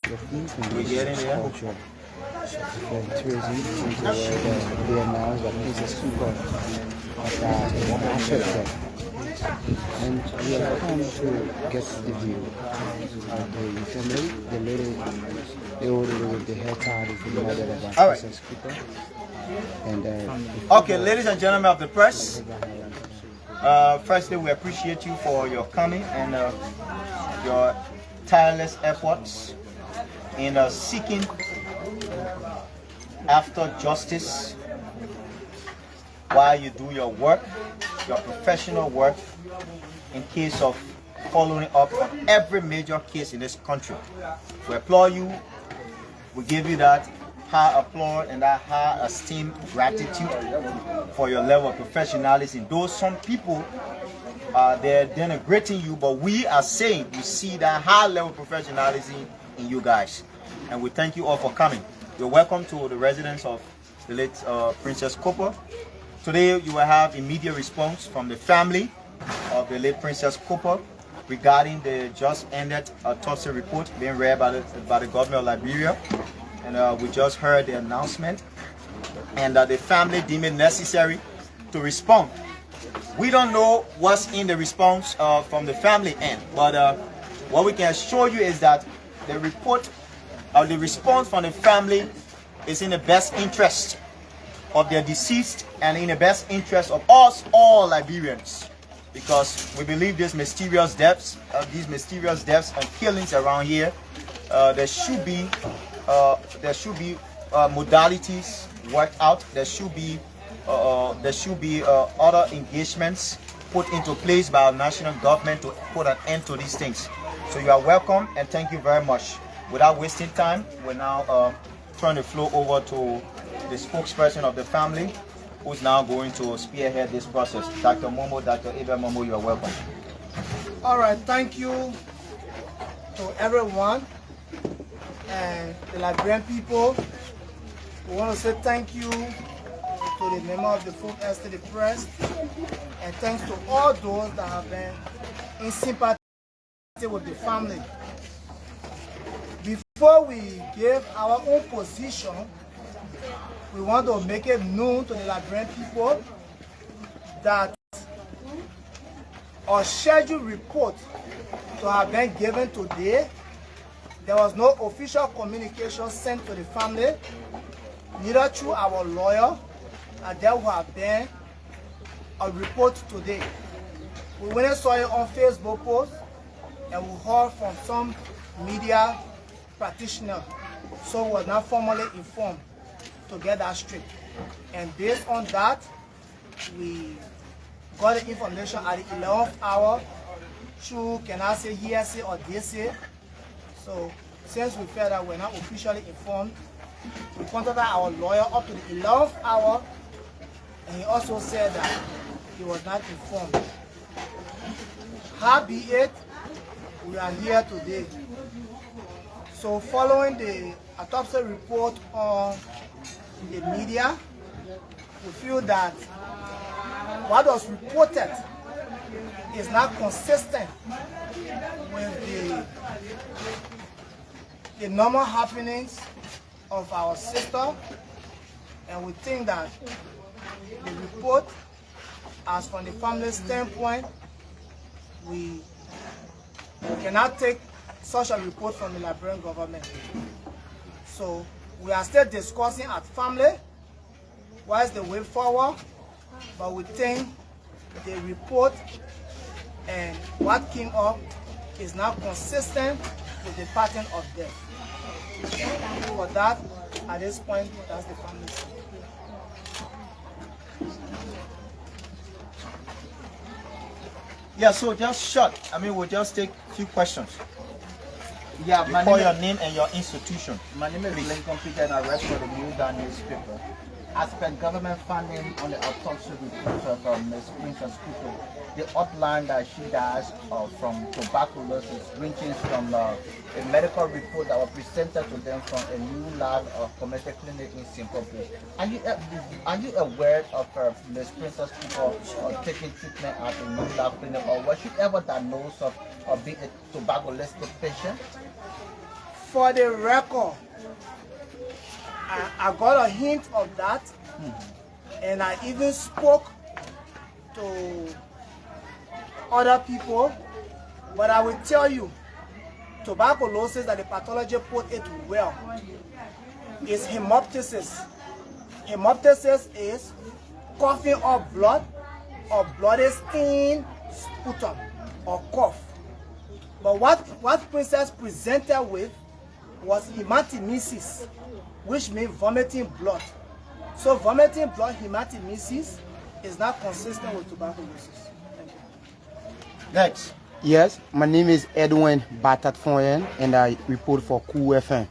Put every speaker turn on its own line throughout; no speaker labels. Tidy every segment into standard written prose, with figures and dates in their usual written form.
your feet and this culture. Tourism seems to they announced that Princess Cooper had died in a natural death. And we have come to get the view of the family, the older with the hair tied with the mother of Princess Cooper. And
okay, ladies and gentlemen of the press, firstly, we appreciate you for your coming and your tireless efforts in seeking after justice while you do your work, your professional work, in case of following up on every major case in this country. We applaud you. We give you that high applaud and that high esteem, gratitude for your level of professionalism. Though some people they're denigrating you, but we are saying we see that high level of professionalism in you guys, and we thank you all for coming. You're welcome to the residence of the late Princess Cooper. Today you will have immediate response from the family of the late Princess Cooper regarding the just ended autopsy report being read by the Government of Liberia. And we just heard the announcement, and the family deemed it necessary to respond. We don't know what's in the response from the family end, but what we can assure you is that the report the response from the family is in the best interest of their deceased and in the best interest of us all Liberians, because we believe these mysterious deaths and killings around here, there should be modalities worked out. There should be other engagements put into place by our national government to put an end to these things. So you are welcome, and thank you very much. Without wasting time, we're now turn the floor over to the spokesperson of the family, who's now going to spearhead this process. Dr. Momo, Dr. Abel Momo, you are welcome.
All right, thank you to everyone and the Liberian people. We want to say thank you to the member of the Full Estate Press, and thanks to all those that have been in sympathy with the family. Before we give our own position, we want to make it known to the Liberian people that our scheduled report to have been given today, there was no official communication sent to the family, neither through our lawyer, and there will have been a report today. We went and saw it on Facebook post, and we heard from some media practitioner, so we were not formally informed to get that straight. And based on that, we got the information at the 11th hour through, can I say hearsay or hearsay. So since we felt that we're not officially informed, we contacted our lawyer up to the 11th hour, and he also said that he was not informed. Howbeit, we are here today. So following the autopsy report on the media, we feel that what was reported is not consistent with the normal happenings of our sister, and we think that the report, as from the family standpoint, we cannot take such a report from the Liberian government. So we are still discussing at family what is the way forward, but we think the report and what came up is not consistent with the pattern of death. For that, at this point, that's the family.
Yeah, so just short. We'll just take a few questions.
Yeah,
Before your name and your institution.
My name is Lincoln Peter, and I work for the New Dawn newspaper. As per government funding on the autopsy report of Ms. Princess Cooper, the outline that she dies from tuberculosis, ranging from a medical report that was presented to them from a new lab of commercial clinic in Zimbabwe. Are you aware of Ms. Princess Cooper taking treatment at a new lab clinic, or was she ever diagnosed of being a tuberculosis patient?
For the record, I got a hint of that, and I even spoke to other people, but I will tell you, tuberculosis that the pathology put it well is hemoptysis. Hemoptysis is coughing up blood or bloody skin, sputum, or cough. But what Princess presented with was hematemesis, which means vomiting blood. So vomiting blood, hematemesis, is not consistent with tuberculosis. Thank you.
Next.
Yes, my name is Edwin Batatfoyen and I report for Cool FM.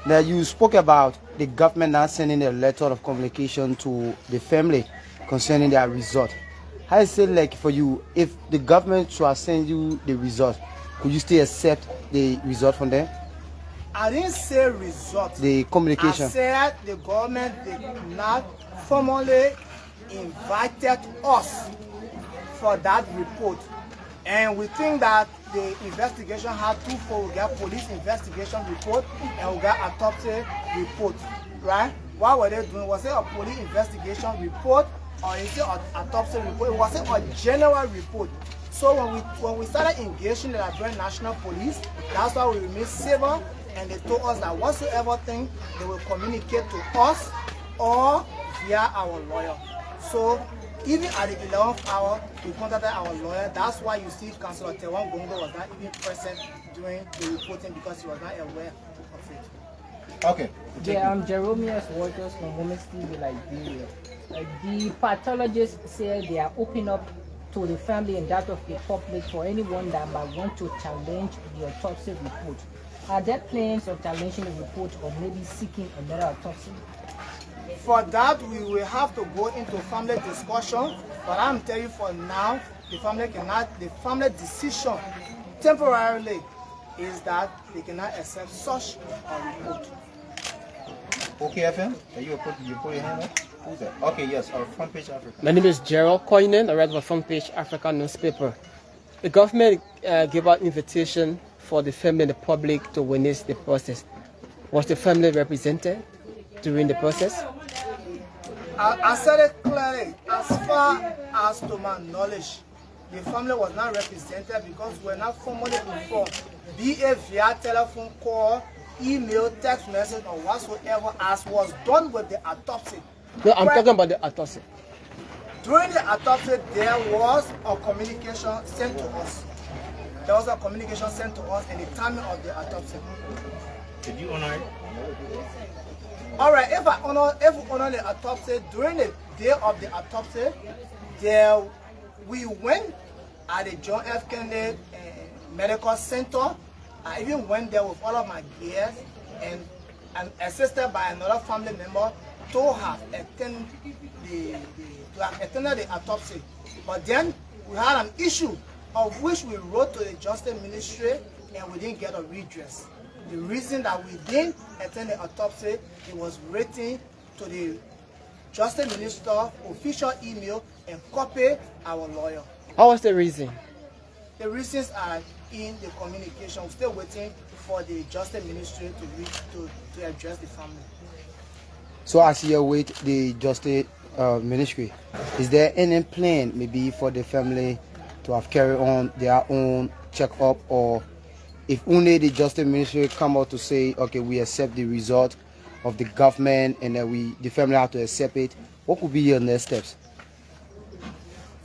Now you spoke about the government not sending a letter of communication to the family concerning their result. How is it like for you, if the government should send you the result, could you still accept the result from them?
I didn't say result.
The communication.
I said the government did not formally invited us for that report. And we think that the investigation had twofold. We got police investigation report and we got autopsy report, right? What were they doing? Was it a police investigation report or is it an autopsy report? Was it a general report? So when we started engaging the Liberian National Police, that's why we remained civil, and they told us that whatsoever thing they will communicate to us or via our lawyer. So even at the 11th hour, we contacted our lawyer. That's why you see Councillor Tewan Gongo was not even present during the reporting because he was not aware of it.
Okay.
Yeah, I'm Jeromeus Waters from Women's TV Liberia. The pathologists say they are open up to the family and that of the public for anyone that might want to challenge the autopsy report. Are there plans of challenging the report or maybe seeking another autopsy?
For that, we will have to go into family discussion, but I'm telling you for now, the family decision temporarily is that they cannot accept such a report.
Okay, FM, you put your hand up? Who's that? Okay, yes, our Front Page Africa.
My name is Gerald Koinen, I write for Front Page Africa newspaper. The government gave out invitation for the family and the public to witness the process. Was the family represented during the process?
I said it clearly, as far as to my knowledge, the family was not represented because we were not formally informed, be it via telephone call, email, text message, or whatsoever, as was done with the autopsy.
No, I'm talking about the autopsy.
During the autopsy, there was a communication sent to us. There was a communication sent to us in the timing of the autopsy.
Did you honor it?
All right, if we honor the autopsy, during the day of the autopsy, we went at the John F. Kennedy Medical Center. I even went there with all of my gears and assisted by another family member to have attended the autopsy. But then we had an issue of which we wrote to the Justice Ministry and we didn't get a redress. The reason that we didn't attend the autopsy, it was written to the Justice Minister official email and copy our lawyer.
What was the reason?
The reasons are in the communication. We're still waiting for the Justice Ministry to address the family.
So as you await the Justice Ministry, is there any plan maybe for the family to have carried on their own check-up, or if only the Justice Ministry come out to say, okay, we accept the result of the government and then the family have to accept it, what would be your next steps?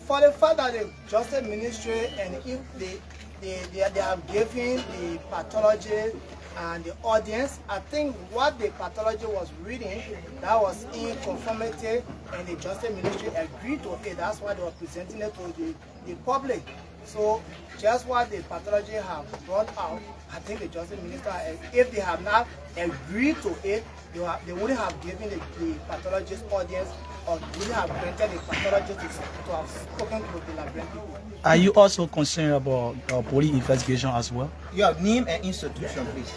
For the fact that the Justice Ministry and if they have given the pathology and the audience, I think what the pathology was reading, that was in conformity, and the Justice Ministry agreed to it. That's why they were presenting it to the public. So just what the pathology have brought out, I think the Justice Minister, if they have not agreed to it, they wouldn't have given the pathologist audience, or wouldn't have granted the pathologist to have spoken to the Liberian people.
Are you also concerned about police investigation as well?
Your name and institution, please.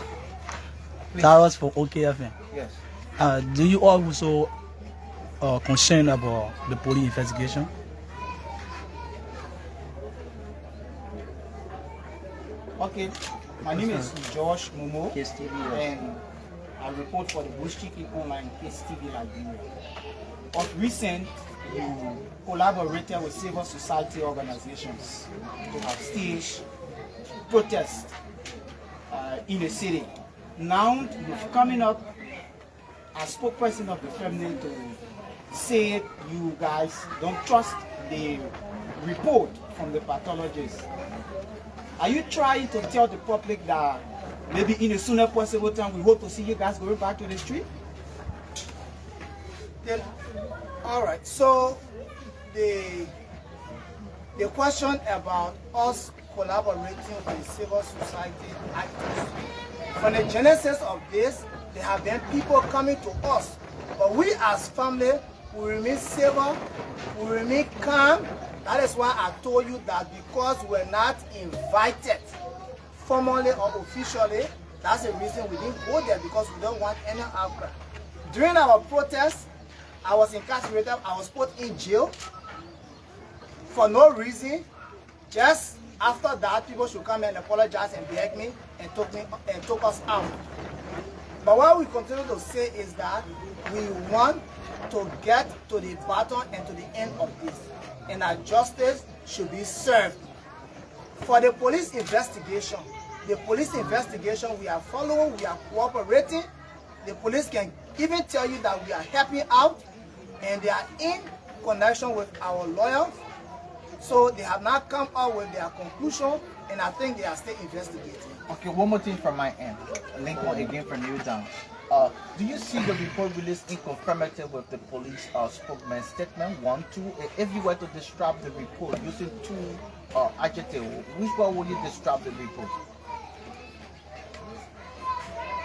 That was for OKFM.
Yes.
Do you also concerned about the police investigation?
Okay.
My name is Josh Momo, and I report for the Bush Chicken Online Case TV Liberia. Of recent, you collaborated with civil society organizations to have staged protests in the city. Now you're coming up as spokesperson of the family to say you guys don't trust the report from the pathologist. Are you trying to tell the public that maybe in a sooner possible time we hope to see you guys going back to the street? Then, all right. So the question about us collaborating with civil society actors. From the genesis of this, there have been people coming to us, but we as family, we remain civil, we remain calm. That is why I told you that because we're not invited formally or officially, that's the reason we didn't go there, because we don't want any outcry. During our protest, I was incarcerated, I was put in jail for no reason. Just after that, people should come and apologize and beg me and took us out. But what we continue to say is that we want to get to the bottom and to the end of this, and that justice should be served. For the police investigation, we are following, we are cooperating. The police can even tell you that we are helping out, and they are in connection with our lawyers. So they have not come out with their conclusion, and I think they are still investigating.
Okay, one more thing from my end. Lincoln again from New Down. Do you see the report released in conformity with the police spokesman statement? 1, 2. If you were to describe the report using 2 adjectives, which one would you describe the report?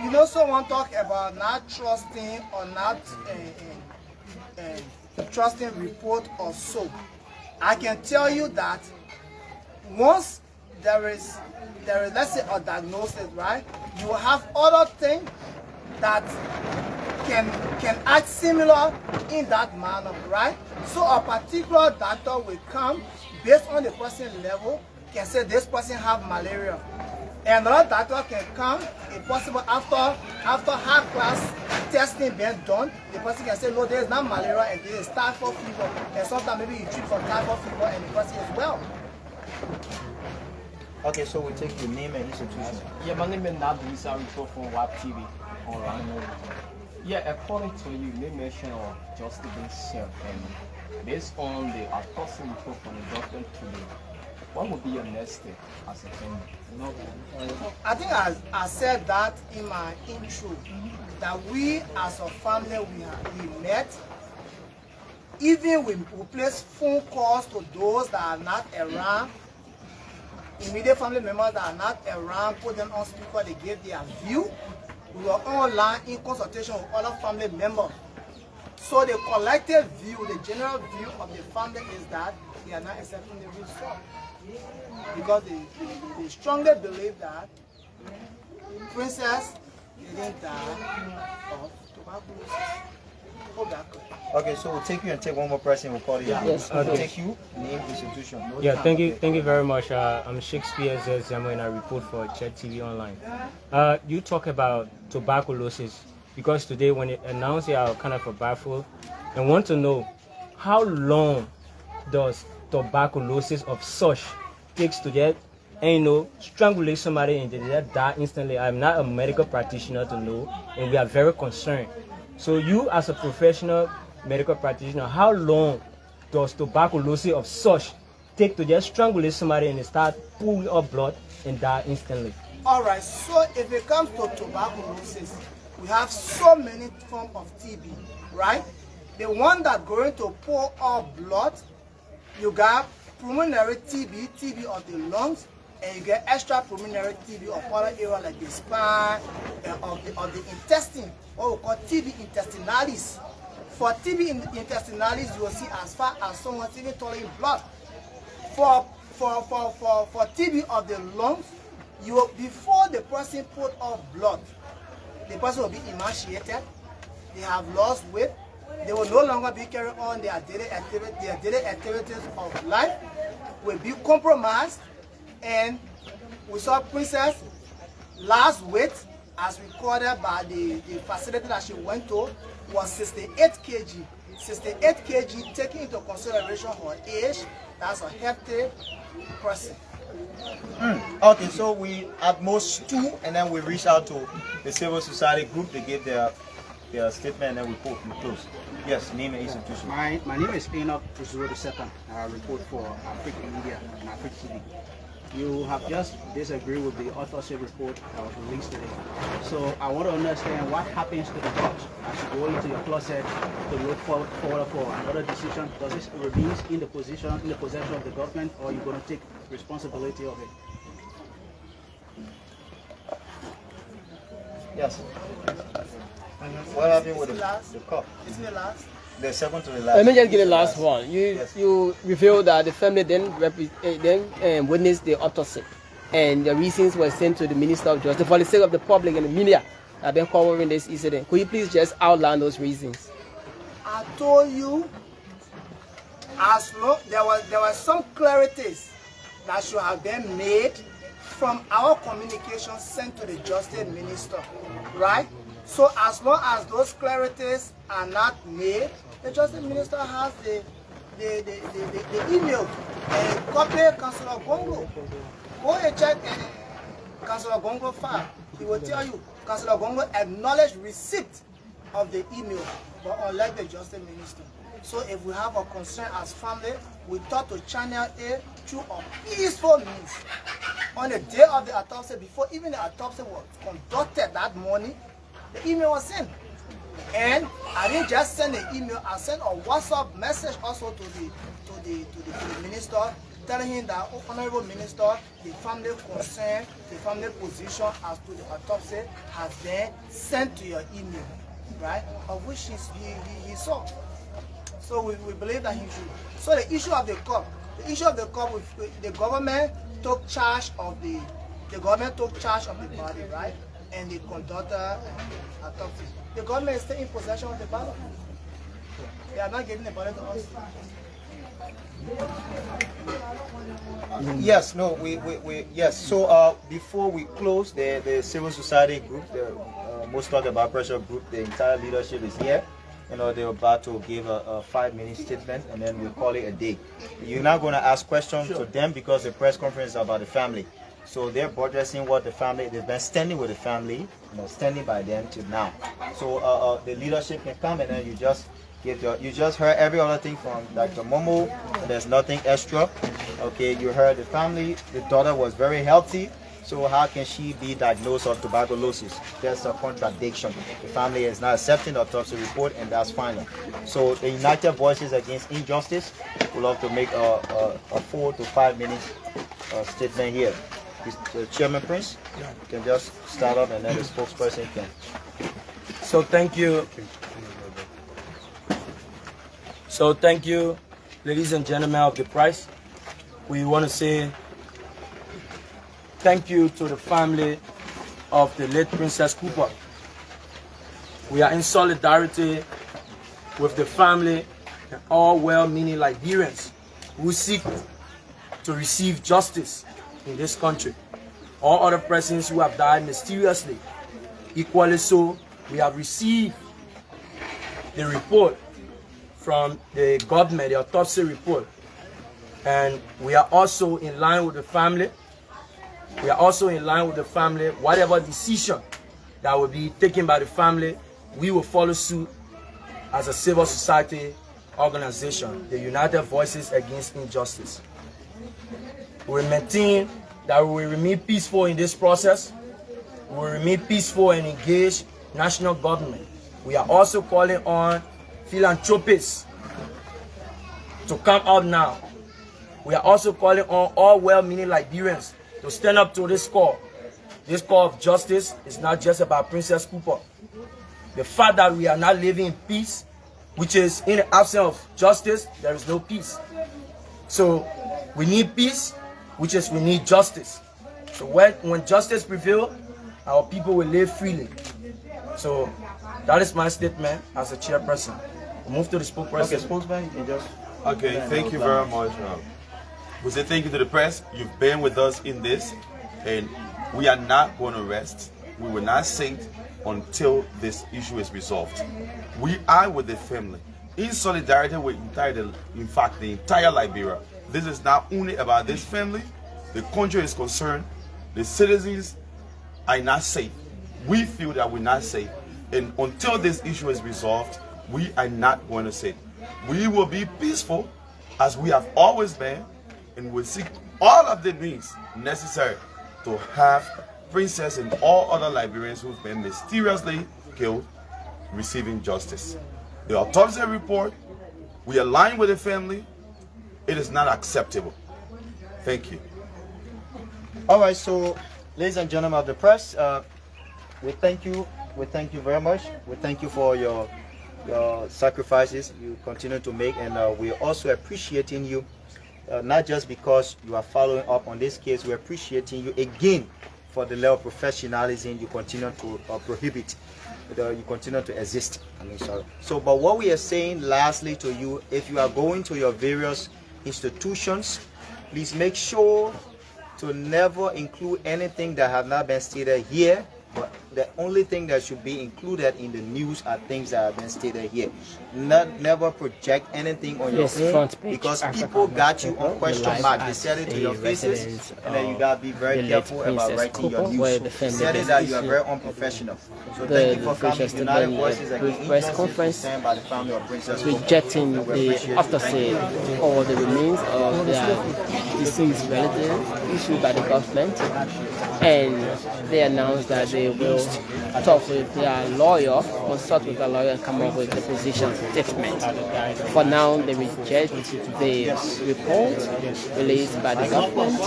You know, someone talk about not trusting or not trusting report or so. I can tell you that once there is let's say a diagnosis, right? You will have other things that can act similar in that manner, right? So a particular doctor will come based on the person's level, can say this person have malaria. And another doctor can come, if possible, after high class testing being done, the person can say, no, there is not malaria and there is typhoid fever. And sometimes maybe you treat for typhoid fever and the person is well.
Okay, so we take your name and institution.
Yeah, my name is Nabu. I report from WAP TV online. Yeah, according to you, you mentioned of justice being served, and based on the autopsy report from the doctor today, what would be your next step as a family?
I think I said that in my intro, that we as a family, we met. Even we place phone calls to those that are not around, immediate family members that are not around, put them on speaker, they gave their view. We were online in consultation with other family members. So the collective view, the general view of the family is that they are not accepting the result. Because they strongly believe that Princess didn't die of tuberculosis. Hope that clear.
Okay, so we'll take you and take one more person. We'll call you.
Yes.
We'll take you, name, institution.
Yeah, thank you very much. I'm Shakespeare Zemo, and I report for Chat TV Online. You talk about tuberculosis because today when it announced it, I was kind of baffled and want to know how long does tuberculosis of such takes to get, and strangulate somebody and they die instantly. I'm not a medical practitioner to know, and we are very concerned. So you as a professional medical practitioner, how long does tuberculosis of such take to just strangulate somebody and they start pulling up blood and die instantly?
All right, so if it comes to tuberculosis, we have so many forms of TB, right? The one that going to pour up blood, you got pulmonary TB, TB of the lungs, and you get extra pulmonary TB of other areas like the spine and of the intestine, what we call TB intestinalis. For TB intestinalis, you will see as far as someone even throwing blood. For TB of the lungs, you will, before the person put off blood, the person will be emaciated, they have lost weight, they will no longer be carrying on their daily activities of life, will be compromised. And we saw Princess last weight, as recorded by the facility that she went to, was 68 kg. 68 kg, taking into consideration her age, that's a healthy person.
Okay, so we at most 2, and then we reach out to the civil society group. They give their statement, and then we close. Yes, name and institution.
My name is Enoch Uzuro II. I report for Africa Media and Africa TV. You have just disagreed with the autopsy report that was released today. So I want to understand what happens to the judge as you go into your closet to look forward for another decision. Does this remain in the possession of the government, or are you going to take responsibility of it?
Yes. What happened with the cup?
Is it the last?
The second to the last.
Let me just get the last one. You revealed that the family then witnessed the autopsy, and the reasons were sent to the Minister of Justice for the sake of the public and the media that have been covering this incident. Could you please just outline those reasons?
I told you, as long there were some clarities that should have been made from our communication sent to the Justice Minister, right? So as long as those clarities are not made, the Justice Minister has the email and copy Councillor Gongo. Go and check Councillor Gongo file. He will tell you Councillor Gongo acknowledged receipt of the email, but unlike the Justice Minister. So if we have a concern as family, we thought to channel it through a peaceful means. On the day of the autopsy, before even the autopsy was conducted that morning, the email was sent. And I didn't just send the email, I sent a WhatsApp message also to the minister, telling him that, oh, Honorable Minister, the family concern, the family position as to the autopsy has been sent to your email, right? Of which he saw. So we believe that he should. So the issue of the cup, the government took charge of the body, right? And the conductor autopsy. The government is still in possession of the body. They are not giving the body to us.
Yes, no, yes. So before we close, the civil society group, the most talked about pressure group, the entire leadership is here. You know, they're about to give a 5-minute statement, and then we'll call it a day. You're not going to ask questions to them because the press conference is about the family. So they're addressing what the family, they've been standing with the family, you know, standing by them till now. So the leadership can come, and then you just give you just heard every other thing from Dr. Momo. There's nothing extra. Okay, you heard the family, the daughter was very healthy. So how can she be diagnosed of tuberculosis? There's a contradiction. The family is not accepting the autopsy report, and that's final. So the United Voices Against Injustice would love to make a 4 to 5 minute statement here. The Chairman Prince, you can just start up, and then the spokesperson can.
So thank you. So thank you, ladies and gentlemen of the press. We want to say thank you to the family of the late Princess Cooper. We are in solidarity with the family and all well-meaning Liberians who seek to receive justice in this country. All other persons who have died mysteriously. Equally so, we have received the report from the government, the autopsy report. And we are also in line with the family. We are also in line with the family. Whatever decision that will be taken by the family, we will follow suit as a civil society organization, the United Voices Against Injustice. We maintain that we will remain peaceful in this process. We will remain peaceful and engage national government. We are also calling on philanthropists to come out now. We are also calling on all well-meaning Liberians to stand up to this call. This call of justice is not just about Princess Cooper. The fact that we are not living in peace, which is in the absence of justice, there is no peace. So we need peace, which is we need justice. So when justice prevails, our people will live freely. So that is my statement as a chairperson. We'll move to the spokesperson.
Okay, spokesman, you can just...
Okay, thank you very much. We say thank you to the press. You've been with us in this, and We are not going to rest. We will not sit until this issue is resolved. We are with the family, in solidarity with the entire Liberia. This is not only about this family. The country is concerned. The citizens are not safe. We feel that we're not safe. And until this issue is resolved, we are not going to sit. We will be peaceful as we have always been, and will seek all of the means necessary to have Princess and all other Liberians who've been mysteriously killed receiving justice. The autopsy report, we align with the family. It is not acceptable. Thank you.
All right, so ladies and gentlemen of the press, we thank you. We thank you very much. We thank you for your sacrifices you continue to make, and we're also appreciating you, not just because you are following up on this case. We're appreciating you again for the level of professionalism you continue to prohibit. You continue to exist. So, but what we are saying lastly to you, if you are going to your various institutions, please make sure to never include anything that have not been stated here. But the only thing that should be included in the news are things that have been stated here. Never project anything on your own, because people got you on question mark. They said it to your faces, and then you gotta be very careful about writing your news. They said it that you are very unprofessional. So thank you for coming. United Voices again.
Press conference
By the family of Princess
rejecting the autopsy or the remains of their deceased relative issued by the government, and they announced that they will talk with their lawyer, consult with their lawyer, and come up with a position statement. For now, they reject the report released by the government,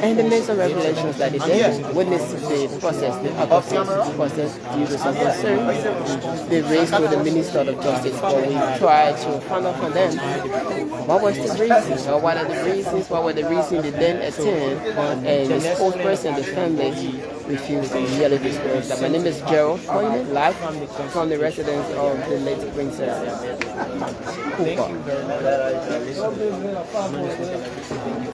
and they made some revelations that they did witness the process, the autopsy process, due to some concern they raised with the Minister of Justice. But we tried to find out from them what was the reason, or what are the reasons, what were the reasons they didn't attend, and the spokesperson, the family, refused to really disclose that. My name is Gerald Coyne, live from the residence of the late Princess Cooper.